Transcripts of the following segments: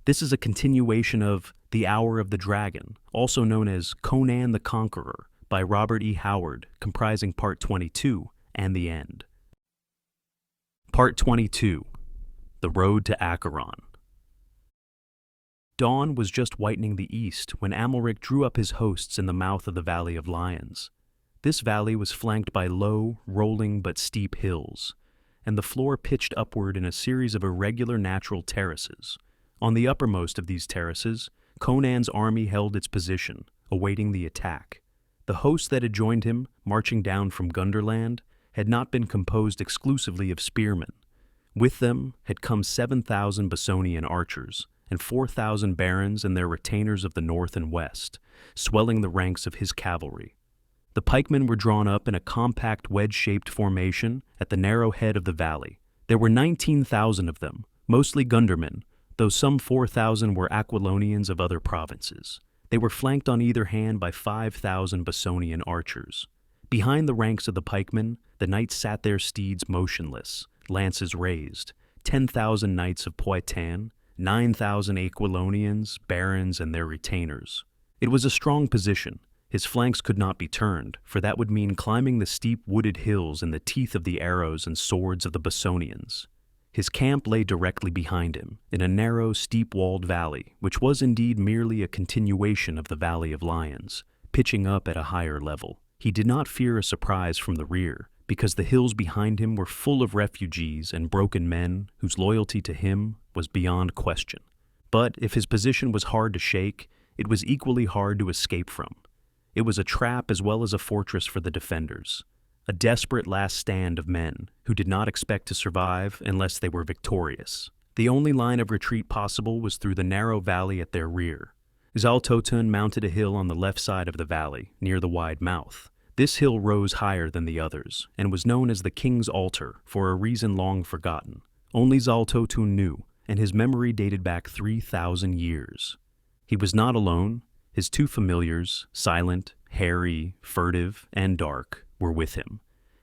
This is a continuation of The Hour of the Dragon, also known as Conan the Conqueror, by Robert E. Howard, comprising Part 22 and the end. Part 22. The Road to Acheron. Dawn was just whitening the east when Amalric drew up his hosts in the mouth of the Valley of Lions. This valley was flanked by low, rolling but steep hills, and the floor pitched upward in a series of irregular natural terraces. On the uppermost of these terraces, Conan's army held its position, awaiting the attack. The host that had joined him, marching down from Gunderland, had not been composed exclusively of spearmen. With them had come 7,000 Bessonian archers, and 4,000 barons and their retainers of the north and west, swelling the ranks of his cavalry. The pikemen were drawn up in a compact wedge-shaped formation at the narrow head of the valley. There were 19,000 of them, mostly Gundermen, though some 4,000 were Aquilonians of other provinces. They were flanked on either hand by 5,000 Bessonian archers. Behind the ranks of the pikemen, the knights sat their steeds motionless, lances raised, 10,000 knights of Poitin, 9,000 Aquilonians, barons, and their retainers. It was a strong position. His flanks could not be turned, for that would mean climbing the steep wooded hills in the teeth of the arrows and swords of the Bessonians. His camp lay directly behind him, in a narrow, steep-walled valley, which was indeed merely a continuation of the Valley of Lions, pitching up at a higher level. He did not fear a surprise from the rear, because the hills behind him were full of refugees and broken men whose loyalty to him was beyond question. But if his position was hard to shake, it was equally hard to escape from. It was a trap as well as a fortress for the defenders, a desperate last stand of men who did not expect to survive unless they were victorious. The only line of retreat possible was through the narrow valley at their rear. Zaltotun mounted a hill on the left side of the valley, near the wide mouth. This hill rose higher than the others, and was known as the King's Altar for a reason long forgotten. Only Zaltotun knew, and his memory dated back 3,000 years. He was not alone. His two familiars, silent, hairy, furtive, and dark, were with him,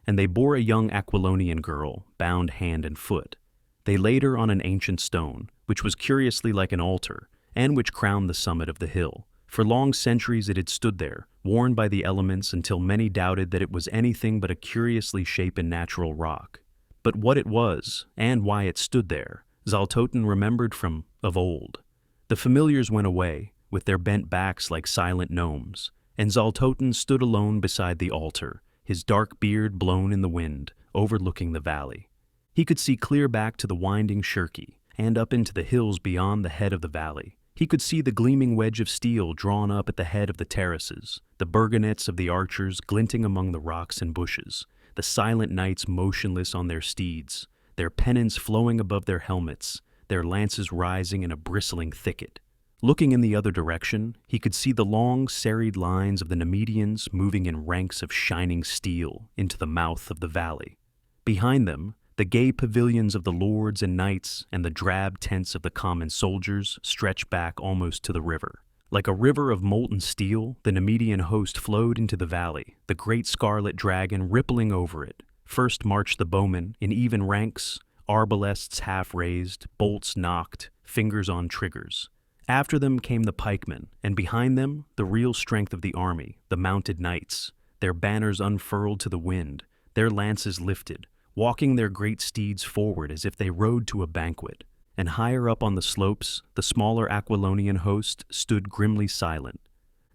and they bore a young Aquilonian girl, bound hand and foot. They laid her on an ancient stone, which was curiously like an altar, and which crowned the summit of the hill. For long centuries it had stood there, worn by the elements until many doubted that it was anything but a curiously shapen natural rock. But what it was, and why it stood there, Zaltotun remembered from of old. The familiars went away, with their bent backs like silent gnomes, and Zaltotun stood alone beside the altar, his dark beard blown in the wind, overlooking the valley. He could see clear back to the winding Shirky, and up into the hills beyond the head of the valley. He could see the gleaming wedge of steel drawn up at the head of the terraces, the burgonets of the archers glinting among the rocks and bushes, the silent knights motionless on their steeds, their pennons flowing above their helmets, their lances rising in a bristling thicket. Looking in the other direction, he could see the long, serried lines of the Nemedians moving in ranks of shining steel into the mouth of the valley. Behind them, the gay pavilions of the lords and knights and the drab tents of the common soldiers stretched back almost to the river. Like a river of molten steel, the Nemedian host flowed into the valley, the great scarlet dragon rippling over it. First marched the bowmen in even ranks, arbalests half raised, bolts knocked, fingers on triggers. After them came the pikemen, and behind them, the real strength of the army, the mounted knights, their banners unfurled to the wind, their lances lifted, walking their great steeds forward as if they rode to a banquet. And higher up on the slopes, the smaller Aquilonian host stood grimly silent.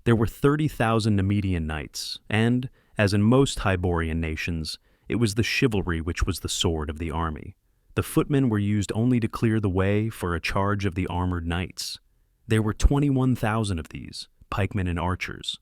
There were 30,000 Nemedian knights, and, as in most Hyborian nations, it was the chivalry which was the sword of the army. The footmen were used only to clear the way for a charge of the armored knights. There were 21,000 of these, pikemen and archers.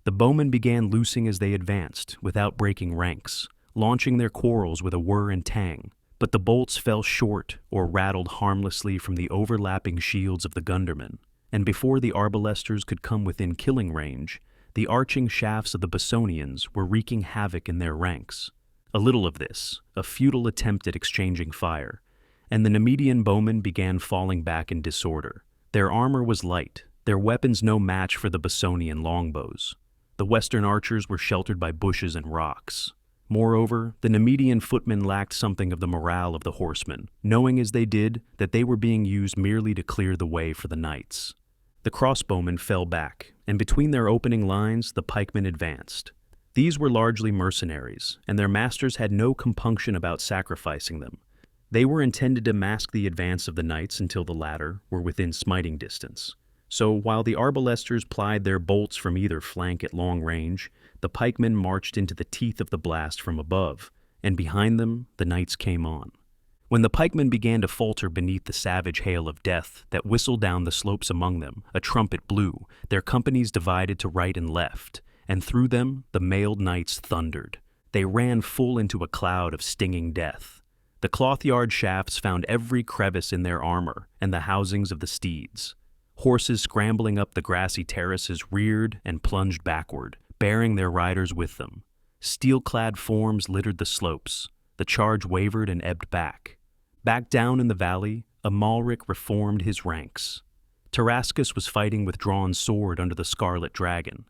The bowmen began loosing as they advanced, without breaking ranks, launching their quarrels with a whir and tang, but the bolts fell short or rattled harmlessly from the overlapping shields of the Gundermen, and before the arbalesters could come within killing range, the arching shafts of the Bessonians were wreaking havoc in their ranks. A little of this, a futile attempt at exchanging fire, and the Nemedian bowmen began falling back in disorder. Their armor was light, their weapons no match for the Bessonian longbows. The western archers were sheltered by bushes and rocks. Moreover, the Nemedian footmen lacked something of the morale of the horsemen, knowing as they did that they were being used merely to clear the way for the knights. The crossbowmen fell back, and between their opening lines the pikemen advanced. These were largely mercenaries, and their masters had no compunction about sacrificing them. They were intended to mask the advance of the knights until the latter were within smiting distance. So while the arbalesters plied their bolts from either flank at long range, the pikemen marched into the teeth of the blast from above, and behind them the knights came on. When the pikemen began to falter beneath the savage hail of death that whistled down the slopes among them, a trumpet blew, their companies divided to right and left, and through them the mailed knights thundered. They ran full into a cloud of stinging death. The cloth-yard shafts found every crevice in their armor and the housings of the steeds. Horses scrambling up the grassy terraces reared and plunged backward, bearing their riders with them. Steel-clad forms littered the slopes. The charge wavered and ebbed back. Back down in the valley, Amalric reformed his ranks. Tarascus was fighting with drawn sword under the Scarlet Dragon.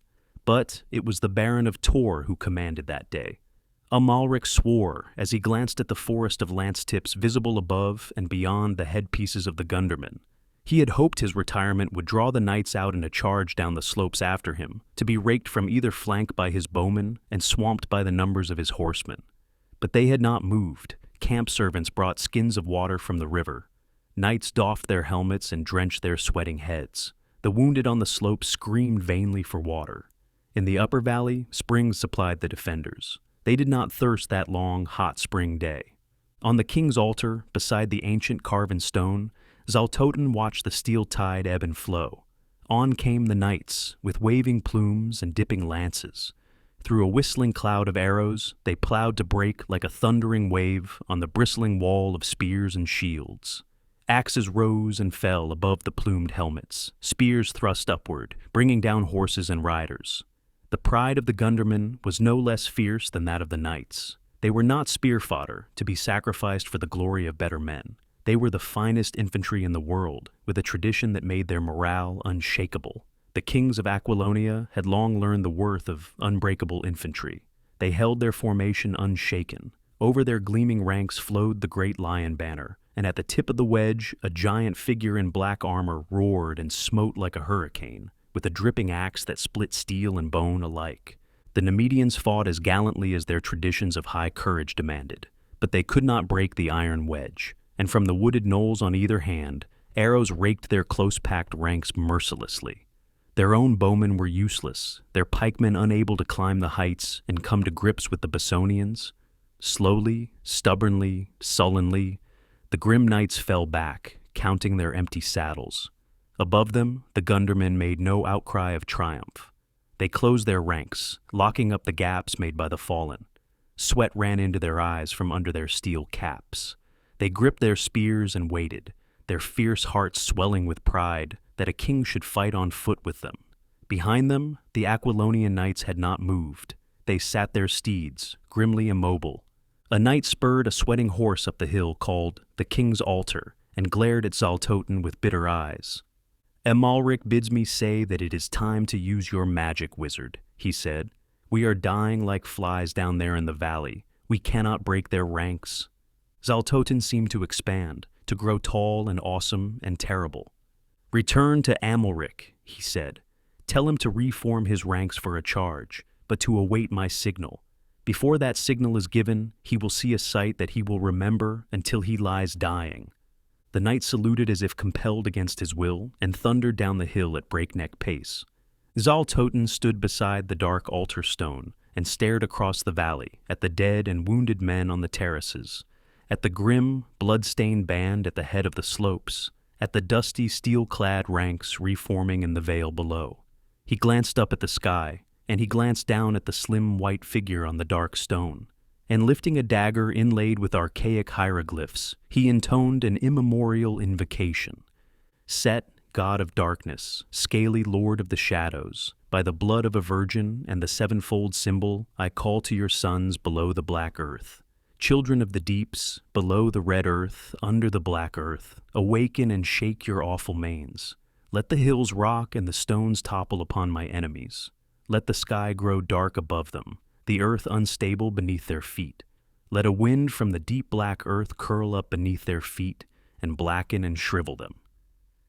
But it was the Baron of Tor who commanded that day. Amalric swore as he glanced at the forest of lance tips visible above and beyond the headpieces of the gundermen. He had hoped his retirement would draw the knights out in a charge down the slopes after him, to be raked from either flank by his bowmen and swamped by the numbers of his horsemen. But they had not moved. Camp servants brought skins of water from the river. Knights doffed their helmets and drenched their sweating heads. The wounded on the slopes screamed vainly for water. In the upper valley, springs supplied the defenders. They did not thirst that long, hot spring day. On the king's altar, beside the ancient carven stone, Zaltotin watched the steel tide ebb and flow. On came the knights, with waving plumes and dipping lances. Through a whistling cloud of arrows, they plowed to break like a thundering wave on the bristling wall of spears and shields. Axes rose and fell above the plumed helmets, spears thrust upward, bringing down horses and riders. The pride of the gundermen was no less fierce than that of the knights. They were not spear fodder, to be sacrificed for the glory of better men. They were the finest infantry in the world, with a tradition that made their morale unshakable. The kings of Aquilonia had long learned the worth of unbreakable infantry. They held their formation unshaken. Over their gleaming ranks flowed the great lion banner, and at the tip of the wedge, a giant figure in black armor roared and smote like a hurricane, with a dripping axe that split steel and bone alike. The Nemedians fought as gallantly as their traditions of high courage demanded, but they could not break the iron wedge, and from the wooded knolls on either hand, arrows raked their close-packed ranks mercilessly. Their own bowmen were useless, their pikemen unable to climb the heights and come to grips with the Bessonians. Slowly, stubbornly, sullenly, the grim knights fell back, counting their empty saddles. Above them, the gundermen made no outcry of triumph. They closed their ranks, locking up the gaps made by the fallen. Sweat ran into their eyes from under their steel caps. They gripped their spears and waited, their fierce hearts swelling with pride that a king should fight on foot with them. Behind them, the Aquilonian knights had not moved. They sat their steeds, grimly immobile. A knight spurred a sweating horse up the hill called the King's Altar and glared at Zaltotin with bitter eyes. "Amalric bids me say that it is time to use your magic, wizard," he said. "We are dying like flies down there in the valley. We cannot break their ranks." Zaltotin seemed to expand, to grow tall and awesome and terrible. "Return to Amalric," he said. "Tell him to reform his ranks for a charge, but to await my signal. Before that signal is given, he will see a sight that he will remember until he lies dying." The knight saluted as if compelled against his will and thundered down the hill at breakneck pace. Zaltotin stood beside the dark altar stone and stared across the valley at the dead and wounded men on the terraces, at the grim, blood-stained band at the head of the slopes, at the dusty, steel-clad ranks reforming in the vale below. He glanced up at the sky, and he glanced down at the slim white figure on the dark stone, and lifting a dagger inlaid with archaic hieroglyphs, he intoned an immemorial invocation. "Set, god of darkness, scaly lord of the shadows, by the blood of a virgin and the sevenfold symbol, I call to your sons below the black earth. Children of the deeps, below the red earth, under the black earth, awaken and shake your awful manes. Let the hills rock and the stones topple upon my enemies. Let the sky grow dark above them, the earth unstable beneath their feet. Let a wind from the deep black earth curl up beneath their feet and blacken and shrivel them.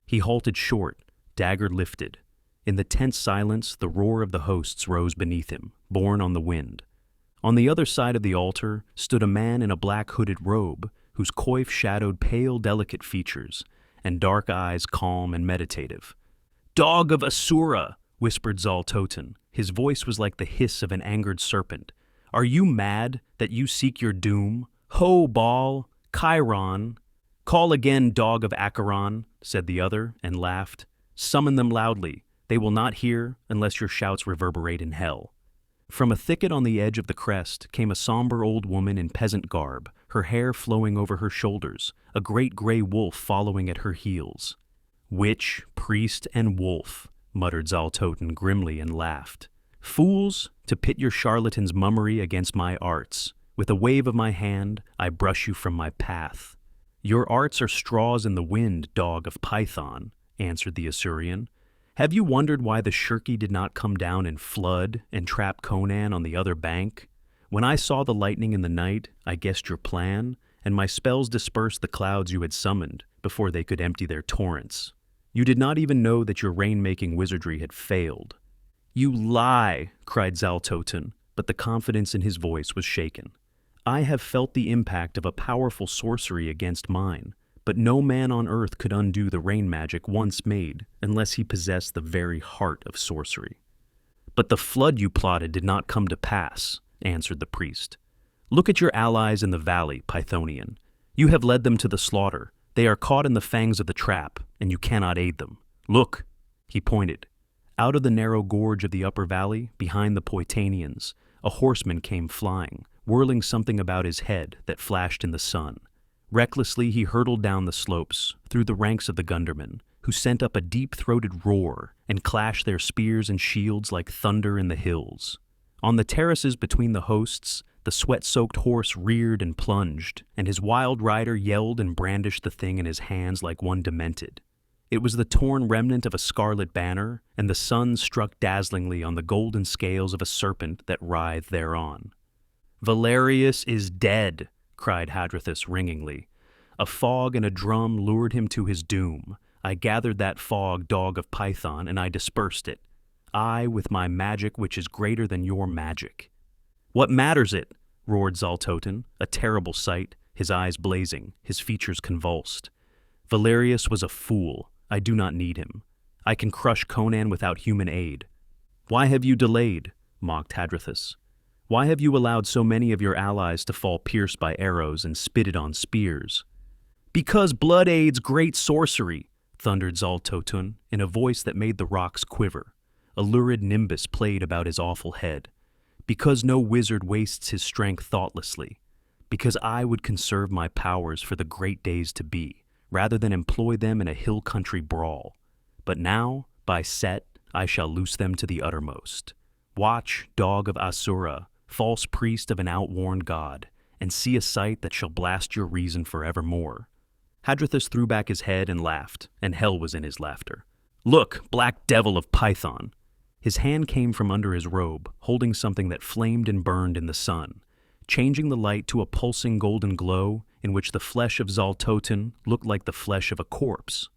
He halted short, dagger lifted. In the tense silence, the roar of the hosts rose beneath him, borne on the wind. On the other side of the altar stood a man in a black hooded robe, whose coif shadowed pale, delicate features, and dark eyes calm and meditative. "Dog of Asura!" whispered Zaltotin. His voice was like the hiss of an angered serpent. "Are you mad that you seek your doom? Ho, Baal! Chiron! Call again, dog of Acheron," said the other, and laughed. "Summon them loudly. They will not hear unless your shouts reverberate in hell." From a thicket on the edge of the crest came a somber old woman in peasant garb, her hair flowing over her shoulders, a great gray wolf following at her heels. "Witch, priest, and wolf," muttered Zaltotin grimly and laughed. "Fools, to pit your charlatan's mummery against my arts. With a wave of my hand, I brush you from my path." "Your arts are straws in the wind, dog of Python," answered the Assyrian. "Have you wondered why the Shirki did not come down in flood and trap Conan on the other bank? When I saw the lightning in the night, I guessed your plan, and my spells dispersed the clouds you had summoned before they could empty their torrents. You did not even know that your rain-making wizardry had failed." "You lie!" cried Zaltotin, but the confidence in his voice was shaken. "I have felt the impact of a powerful sorcery against mine, but no man on earth could undo the rain magic once made unless he possessed the very heart of sorcery." "But the flood you plotted did not come to pass," answered the priest. "Look at your allies in the valley, Pythonian. You have led them to the slaughter. They are caught in the fangs of the trap, and you cannot aid them. Look!" He pointed. Out of the narrow gorge of the upper valley, behind the Poitanians, a horseman came flying, whirling something about his head that flashed in the sun. Recklessly he hurtled down the slopes, through the ranks of the Gundermen, who sent up a deep-throated roar and clashed their spears and shields like thunder in the hills. On the terraces between the hosts, the sweat-soaked horse reared and plunged, and his wild rider yelled and brandished the thing in his hands like one demented. It was the torn remnant of a scarlet banner, and the sun struck dazzlingly on the golden scales of a serpent that writhed thereon. "Valerius is dead!" cried Hadrathus ringingly. "A fog and a drum lured him to his doom. I gathered that fog, dog of Python, and I dispersed it. I, with my magic which is greater than your magic." "What matters it?" roared Zaltotin, a terrible sight, his eyes blazing, his features convulsed. "Valerius was a fool. I do not need him. I can crush Conan without human aid." "Why have you delayed?" mocked Hadrathus. "Why have you allowed so many of your allies to fall pierced by arrows and spitted on spears?" "Because blood aids great sorcery," thundered Zaltotin in a voice that made the rocks quiver. A lurid nimbus played about his awful head. "Because no wizard wastes his strength thoughtlessly. Because I would conserve my powers for the great days to be, rather than employ them in a hill country brawl. But now, by Set, I shall loose them to the uttermost. Watch, dog of Asura, false priest of an outworn god, and see a sight that shall blast your reason forevermore." Hadrathus threw back his head and laughed, and hell was in his laughter. "Look, black devil of Python!" His hand came from under his robe, holding something that flamed and burned in the sun, changing the light to a pulsing golden glow in which the flesh of Zaltotin looked like the flesh of a corpse.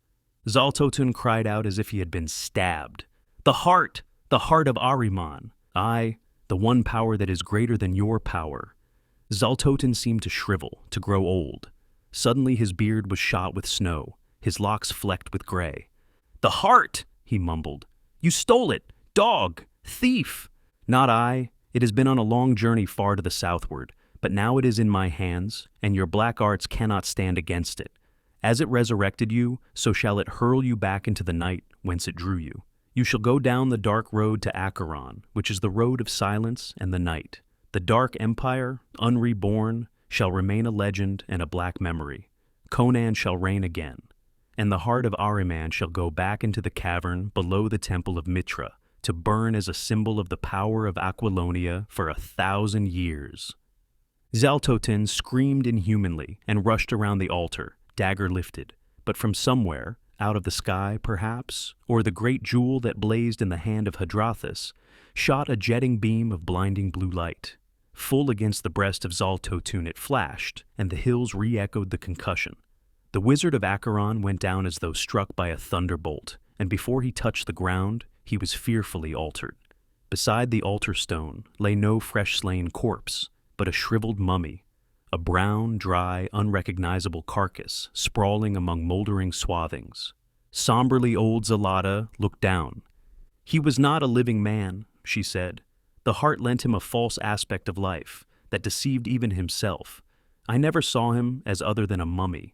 Zaltotin cried out as if he had been stabbed. The heart of Ahriman! Aye, the one power that is greater than your power." Zaltotin seemed to shrivel, to grow old. Suddenly his beard was shot with snow, his locks flecked with gray. "The heart!" he mumbled. "You stole it! Dog! Thief!" "Not I. It has been on a long journey far to the southward, but now it is in my hands, and your black arts cannot stand against it. As it resurrected you, so shall it hurl you back into the night whence it drew you. You shall go down the dark road to Acheron, which is the road of silence and the night. The dark empire, unreborn, shall remain a legend and a black memory. Conan shall reign again, and the heart of Ahriman shall go back into the cavern below the temple of Mitra, to burn as a symbol of the power of Aquilonia for 1,000 years. Zaltotin screamed inhumanly and rushed around the altar, dagger lifted, but from somewhere, out of the sky, perhaps, or the great jewel that blazed in the hand of Hadrathus, shot a jetting beam of blinding blue light. Full against the breast of Zaltotun it flashed, and the hills re-echoed the concussion. The wizard of Acheron went down as though struck by a thunderbolt, and before he touched the ground, he was fearfully altered. Beside the altar stone lay no fresh-slain corpse, but a shriveled mummy, a brown, dry, unrecognizable carcass sprawling among moldering swathings. Somberly old Zalata looked down. "He was not a living man," she said. "The heart lent him a false aspect of life that deceived even himself. I never saw him as other than a mummy."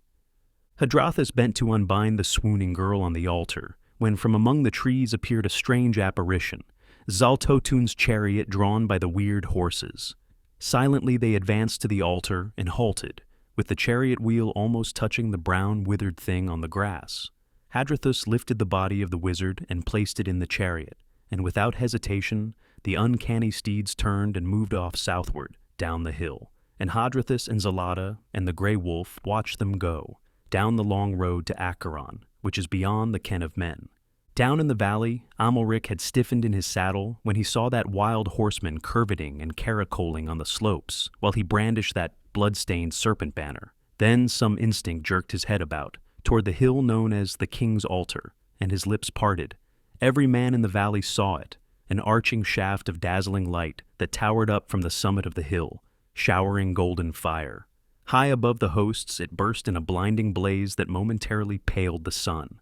Hadrathus bent to unbind the swooning girl on the altar, when from among the trees appeared a strange apparition, Zaltotun's chariot drawn by the weird horses. Silently they advanced to the altar and halted, with the chariot wheel almost touching the brown, withered thing on the grass. Hadrathus lifted the body of the wizard and placed it in the chariot, and without hesitation, the uncanny steeds turned and moved off southward, down the hill, and Hadrathus and Zalata and the gray wolf watched them go, down the long road to Acheron, which is beyond the ken of men. Down in the valley, Amalric had stiffened in his saddle when he saw that wild horseman curveting and caracoling on the slopes, while he brandished that blood-stained serpent banner. Then some instinct jerked his head about, toward the hill known as the King's Altar, and his lips parted. Every man in the valley saw it, an arching shaft of dazzling light that towered up from the summit of the hill, showering golden fire. High above the hosts, it burst in a blinding blaze that momentarily paled the sun.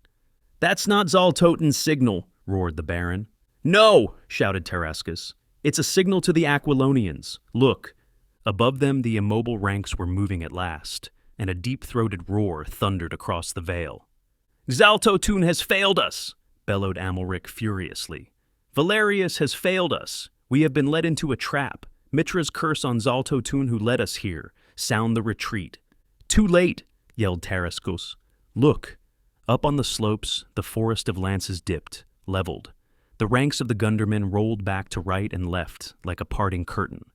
"That's not Zaltotun's signal," roared the Baron. "No!" shouted Terescus. "It's a signal to the Aquilonians. Look!" Above them the immobile ranks were moving at last, and a deep-throated roar thundered across the vale. "Zaltotun has failed us!" bellowed Amalric furiously. "Valerius has failed us. We have been led into a trap. Mitra's curse on Zaltotun who led us here. Sound the retreat." "Too late!" yelled Terescus. "Look!" Up on the slopes, the forest of lances dipped, leveled. The ranks of the gundermen rolled back to right and left like a parting curtain,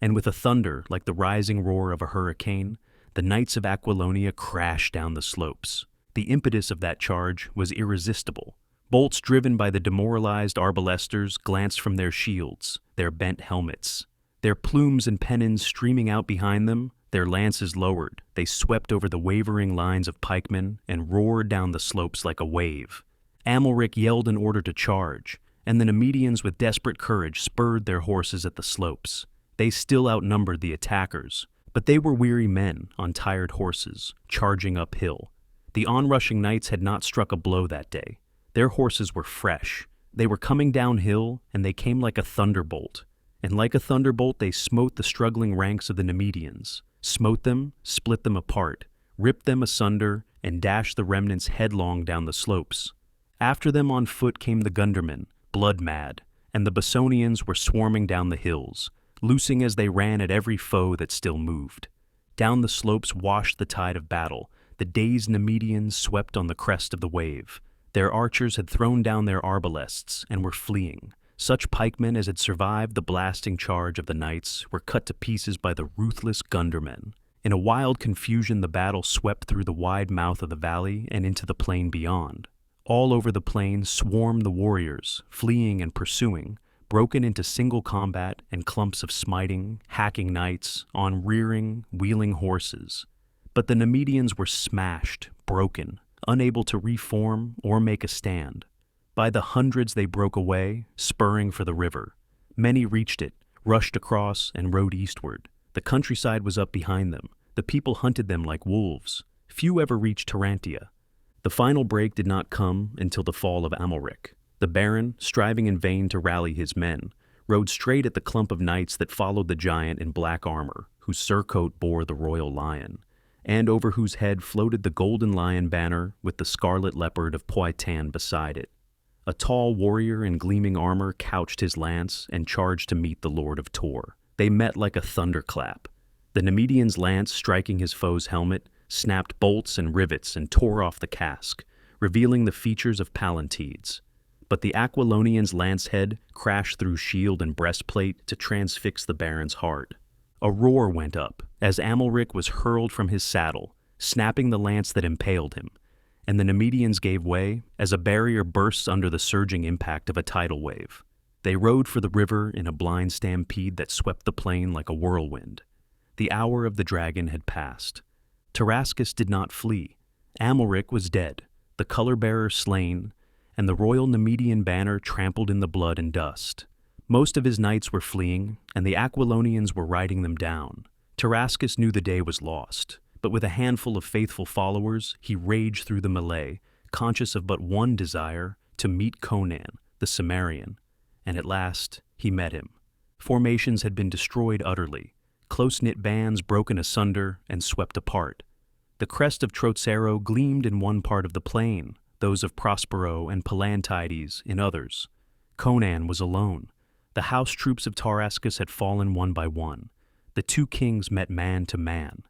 and with a thunder like the rising roar of a hurricane, the knights of Aquilonia crashed down the slopes. The impetus of that charge was irresistible. Bolts driven by the demoralized arbalesters glanced from their shields, their bent helmets. Their plumes and pennons streaming out behind them, their lances lowered, they swept over the wavering lines of pikemen and roared down the slopes like a wave. Amalric yelled an order to charge, and the Nemedians with desperate courage spurred their horses at the slopes. They still outnumbered the attackers, but they were weary men on tired horses, charging uphill. The onrushing knights had not struck a blow that day. Their horses were fresh. They were coming downhill, and they came like a thunderbolt. And like a thunderbolt they smote the struggling ranks of the Nemedians, smote them, split them apart, ripped them asunder, and dashed the remnants headlong down the slopes. After them on foot came the gundermen, blood-mad, and the Basonians were swarming down the hills, loosing as they ran at every foe that still moved. Down the slopes washed the tide of battle. The dazed Nemedians swept on the crest of the wave. Their archers had thrown down their arbalests and were fleeing. Such pikemen as had survived the blasting charge of the knights were cut to pieces by the ruthless gundermen. In a wild confusion the battle swept through the wide mouth of the valley and into the plain beyond. All over the plain swarmed the warriors, fleeing and pursuing, broken into single combat and clumps of smiting, hacking knights on rearing, wheeling horses. But the Nemedians were smashed, broken, unable to reform or make a stand. By the hundreds they broke away, spurring for the river. Many reached it, rushed across, and rode eastward. The countryside was up behind them. The people hunted them like wolves. Few ever reached Tarantia. The final break did not come until the fall of Amalric. The Baron, striving in vain to rally his men, rode straight at the clump of knights that followed the giant in black armor, whose surcoat bore the royal lion, and over whose head floated the golden lion banner with the scarlet leopard of Poitin beside it. A tall warrior in gleaming armor couched his lance and charged to meet the Lord of Tor. They met like a thunderclap. The Nemedian's lance, striking his foe's helmet, snapped bolts and rivets and tore off the casque, revealing the features of Pallantides. But the Aquilonian's lance head crashed through shield and breastplate to transfix the Baron's heart. A roar went up as Amalric was hurled from his saddle, snapping the lance that impaled him, and the Nemedians gave way as a barrier bursts under the surging impact of a tidal wave. They rode for the river in a blind stampede that swept the plain like a whirlwind. The hour of the dragon had passed. Tarascus did not flee. Amalric was dead, the color-bearer slain, and the royal Nemedian banner trampled in the blood and dust. Most of his knights were fleeing, and the Aquilonians were riding them down. Tarascus knew the day was lost, but with a handful of faithful followers, he raged through the melee, conscious of but one desire, to meet Conan, the Cimmerian. And at last, he met him. Formations had been destroyed utterly, close-knit bands broken asunder and swept apart. The crest of Trocero gleamed in one part of the plain, those of Prospero and Palantides in others. Conan was alone. The house troops of Tarascus had fallen one by one. The two kings met man to man.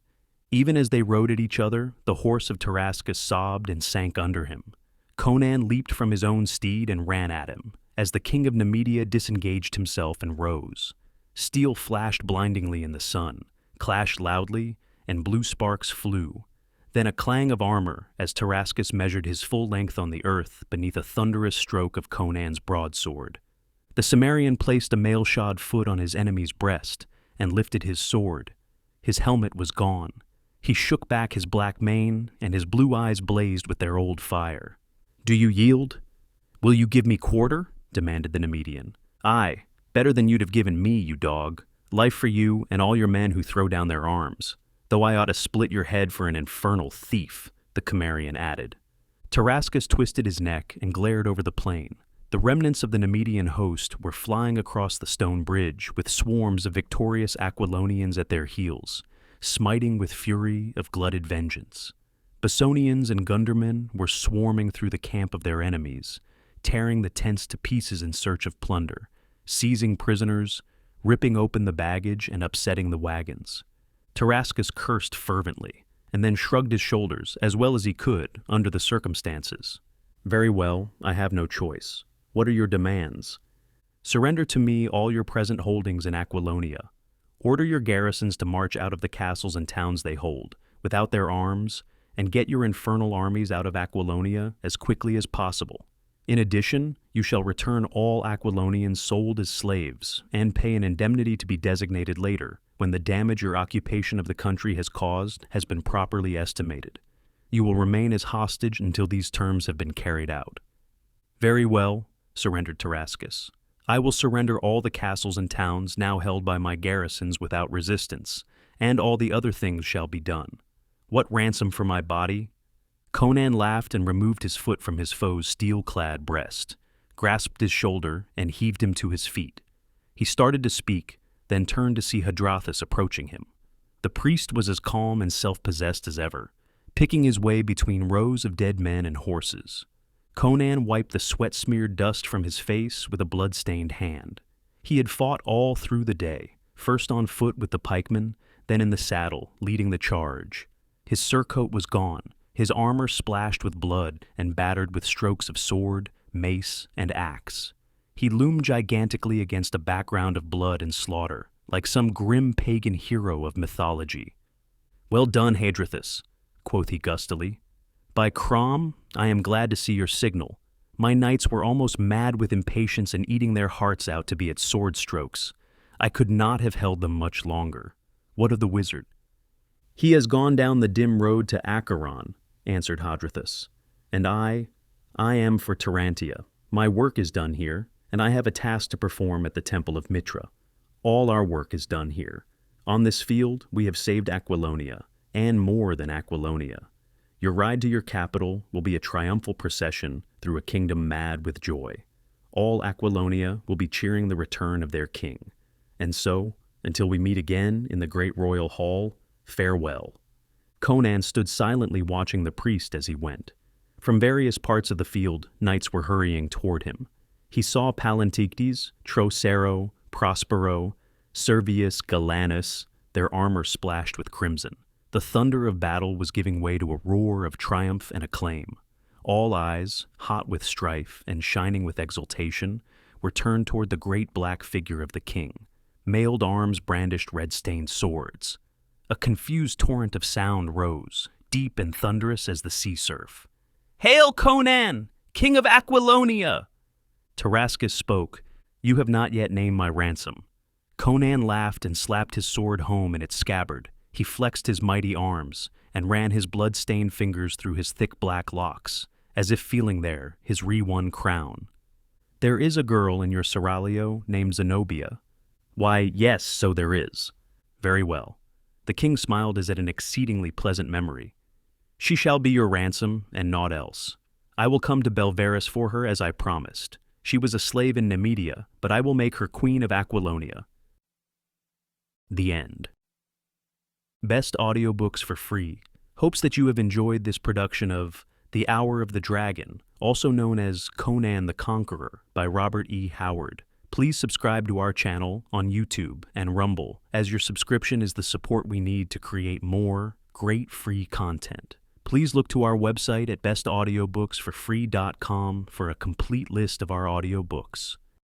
Even as they rode at each other, the horse of Tarascus sobbed and sank under him. Conan leaped from his own steed and ran at him, as the king of Nemedia disengaged himself and rose. Steel flashed blindingly in the sun, clashed loudly, and blue sparks flew. Then a clang of armor as Tarascus measured his full length on the earth beneath a thunderous stroke of Conan's broadsword. The Cimmerian placed a mail-shod foot on his enemy's breast and lifted his sword. His helmet was gone. He shook back his black mane, and his blue eyes blazed with their old fire. "Do you yield? Will you give me quarter?" demanded the Nemedian. "Aye, better than you'd have given me, you dog. Life for you and all your men who throw down their arms. Though I ought to split your head for an infernal thief," the Cimmerian added. Tarascus twisted his neck and glared over the plain. The remnants of the Nemedian host were flying across the stone bridge with swarms of victorious Aquilonians at their heels, smiting with fury of glutted vengeance. Basonians and Gundermen were swarming through the camp of their enemies, tearing the tents to pieces in search of plunder, seizing prisoners, ripping open the baggage and upsetting the wagons. Tarascus cursed fervently, and then shrugged his shoulders as well as he could under the circumstances. "Very well, I have no choice. What are your demands?" "Surrender to me all your present holdings in Aquilonia. Order your garrisons to march out of the castles and towns they hold, without their arms, and get your infernal armies out of Aquilonia as quickly as possible. In addition, you shall return all Aquilonians sold as slaves, and pay an indemnity to be designated later, when the damage your occupation of the country has caused has been properly estimated. You will remain as hostage until these terms have been carried out." "Very well," surrendered Tarascus. "I will surrender all the castles and towns now held by my garrisons without resistance, and all the other things shall be done. What ransom for my body?" Conan laughed and removed his foot from his foe's steel-clad breast, grasped his shoulder, and heaved him to his feet. He started to speak, then turned to see Hadrathus approaching him. The priest was as calm and self-possessed as ever, picking his way between rows of dead men and horses. Conan wiped the sweat-smeared dust from his face with a blood-stained hand. He had fought all through the day, first on foot with the pikemen, then in the saddle, leading the charge. His surcoat was gone, his armor splashed with blood and battered with strokes of sword, mace, and axe. He loomed gigantically against a background of blood and slaughter, like some grim pagan hero of mythology. "Well done, Hadrathus," quoth he gustily. "By Crom, I am glad to see your signal. My knights were almost mad with impatience and eating their hearts out to be at sword strokes. I could not have held them much longer. What of the wizard?" "He has gone down the dim road to Acheron," answered Hadrathus. "And I am for Tarantia. My work is done here, and I have a task to perform at the temple of Mitra. All our work is done here. On this field, we have saved Aquilonia, and more than Aquilonia. Your ride to your capital will be a triumphal procession through a kingdom mad with joy. All Aquilonia will be cheering the return of their king. And so, until we meet again in the great royal hall, farewell." Conan stood silently watching the priest as he went. From various parts of the field, knights were hurrying toward him. He saw Palantides, Trocero, Prospero, Servius Galanus, their armor splashed with crimson. The thunder of battle was giving way to a roar of triumph and acclaim. All eyes, hot with strife and shining with exultation, were turned toward the great black figure of the king. Mailed arms brandished red-stained swords. A confused torrent of sound rose, deep and thunderous as the sea surf. "Hail Conan, king of Aquilonia!" Tarascus spoke, "You have not yet named my ransom." Conan laughed and slapped his sword home in its scabbard. He flexed his mighty arms and ran his blood-stained fingers through his thick black locks, as if feeling there his re-won crown. "There is a girl in your seraglio named Zenobia." "Why, yes, so there is." "Very well." The king smiled as at an exceedingly pleasant memory. "She shall be your ransom, and naught else. I will come to Belverus for her as I promised. She was a slave in Nemedia, but I will make her queen of Aquilonia." The end. Best audiobooks for free hopes that you have enjoyed this production of The Hour of the Dragon, also known as Conan the Conqueror, by Robert E. Howard. Please subscribe to our channel on YouTube and Rumble, as your subscription is the support we need to create more great free content. Please look to our website at bestaudiobooksforfree.com for a complete list of our audiobooks.